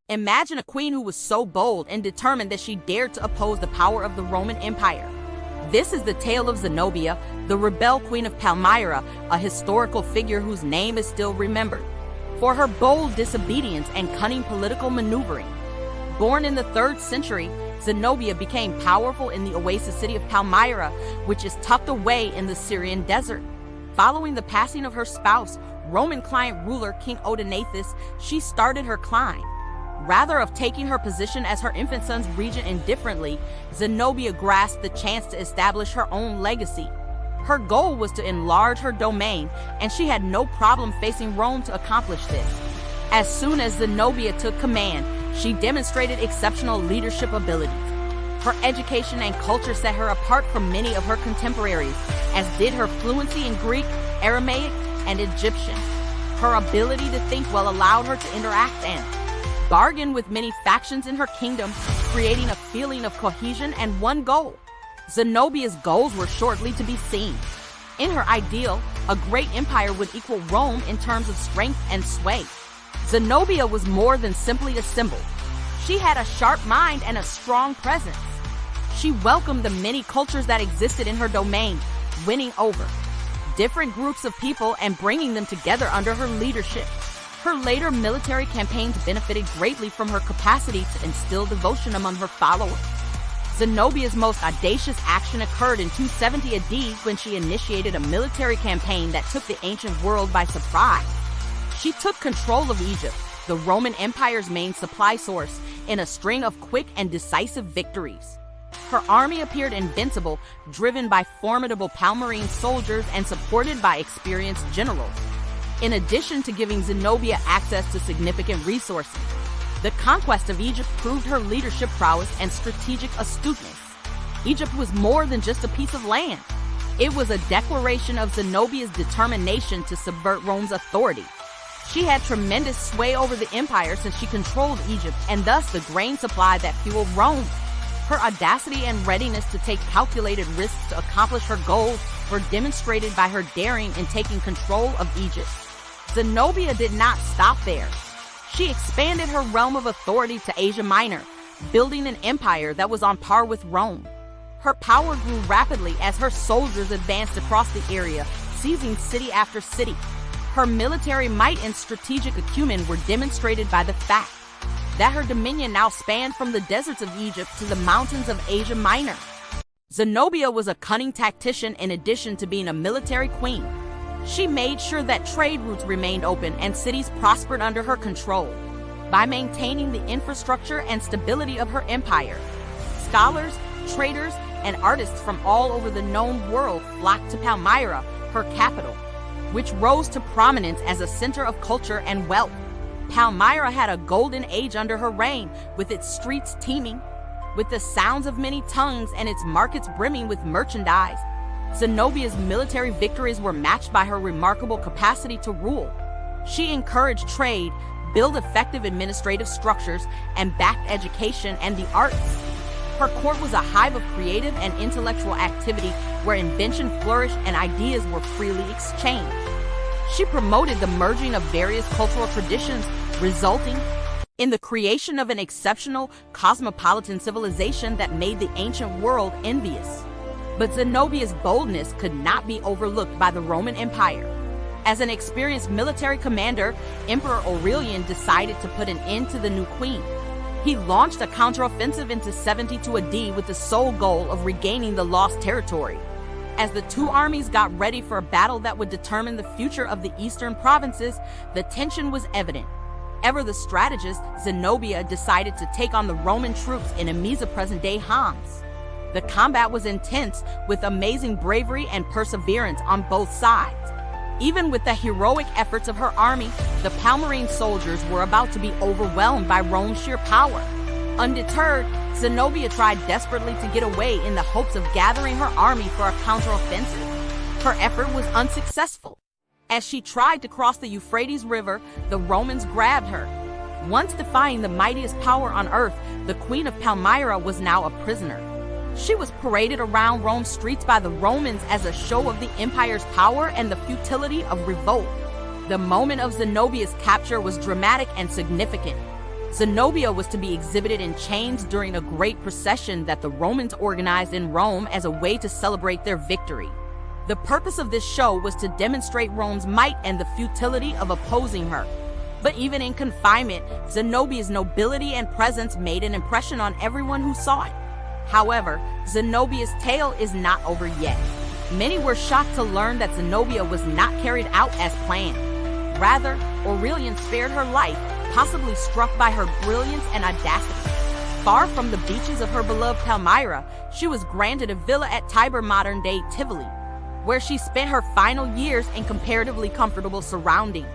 Imagine a queen who was so bold and determined that she dared to oppose the power of the Roman Empire. This is the tale of Zenobia, the rebel queen of Palmyra, a historical figure whose name is still remembered for her bold disobedience and cunning political maneuvering. Born in the 3rd century, Zenobia became powerful in the oasis city of Palmyra, which is tucked away in the Syrian desert. Following the passing of her spouse, Roman client ruler King Odenathus, she started her climb. Rather of taking her position as her infant son's regent indifferently, Zenobia grasped the chance to establish her own legacy. Her goal was to enlarge her domain, and she had no problem facing Rome to accomplish this. As soon as Zenobia took command, she demonstrated exceptional leadership abilities. Her education and culture set her apart from many of her contemporaries, as did her fluency in Greek, Aramaic, and Egyptian. Her ability to think well allowed her to interact and bargain with many factions in her kingdom, creating a feeling of cohesion and one goal. Zenobia's goals were shortly to be seen. In her ideal, a great empire would equal Rome in terms of strength and sway. Zenobia was more than simply a symbol. She had a sharp mind and a strong presence. She welcomed the many cultures that existed in her domain, winning over different groups of people and bringing them together under her leadership. Her later military campaigns benefited greatly from her capacity to instill devotion among her followers. Zenobia's most audacious action occurred in 270 AD when she initiated a military campaign that took the ancient world by surprise. She took control of Egypt, the Roman Empire's main supply source, in a string of quick and decisive victories. Her army appeared invincible, driven by formidable Palmyrene soldiers and supported by experienced generals. In addition to giving Zenobia access to significant resources, the conquest of Egypt proved her leadership prowess and strategic astuteness. Egypt was more than just a piece of land. It was a declaration of Zenobia's determination to subvert Rome's authority. She had tremendous sway over the empire since she controlled Egypt and thus the grain supply that fueled Rome. Her audacity and readiness to take calculated risks to accomplish her goals were demonstrated by her daring in taking control of Egypt. Zenobia did not stop there. She expanded her realm of authority to Asia Minor, building an empire that was on par with Rome. Her power grew rapidly as her soldiers advanced across the area, seizing city after city. Her military might and strategic acumen were demonstrated by the fact that her dominion now spanned from the deserts of Egypt to the mountains of Asia Minor. Zenobia was a cunning tactician in addition to being a military queen. She made sure that trade routes remained open and cities prospered under her control. By maintaining the infrastructure and stability of her empire, scholars, traders, and artists from all over the known world flocked to Palmyra, her capital, which rose to prominence as a center of culture and wealth. Palmyra had a golden age under her reign, with its streets teeming with the sounds of many tongues and its markets brimming with merchandise. Zenobia's military victories were matched by her remarkable capacity to rule. She encouraged trade, built effective administrative structures, and backed education and the arts. Her court was a hive of creative and intellectual activity where invention flourished and ideas were freely exchanged. She promoted the merging of various cultural traditions, resulting in the creation of an exceptional cosmopolitan civilization that made the ancient world envious. But Zenobia's boldness could not be overlooked by the Roman Empire. As an experienced military commander, Emperor Aurelian decided to put an end to the new queen. He launched a counteroffensive into 72 AD with the sole goal of regaining the lost territory. As the two armies got ready for a battle that would determine the future of the eastern provinces, the tension was evident. Ever the strategist, Zenobia decided to take on the Roman troops in Emesa, present-day Homs. The combat was intense, with amazing bravery and perseverance on both sides. Even with the heroic efforts of her army, the Palmyrene soldiers were about to be overwhelmed by Rome's sheer power. Undeterred, Zenobia tried desperately to get away in the hopes of gathering her army for a counteroffensive. Her effort was unsuccessful. As she tried to cross the Euphrates River, the Romans grabbed her. Once defying the mightiest power on earth, the Queen of Palmyra was now a prisoner. She was paraded around Rome's streets by the Romans as a show of the empire's power and the futility of revolt. The moment of Zenobia's capture was dramatic and significant. Zenobia was to be exhibited in chains during a great procession that the Romans organized in Rome as a way to celebrate their victory. The purpose of this show was to demonstrate Rome's might and the futility of opposing her. But even in confinement, Zenobia's nobility and presence made an impression on everyone who saw it. However, Zenobia's tale is not over yet. Many were shocked to learn that Zenobia was not carried out as planned. Rather, Aurelian spared her life, possibly struck by her brilliance and audacity. Far from the beaches of her beloved Palmyra, she was granted a villa at Tibur, modern-day Tivoli, where she spent her final years in comparatively comfortable surroundings.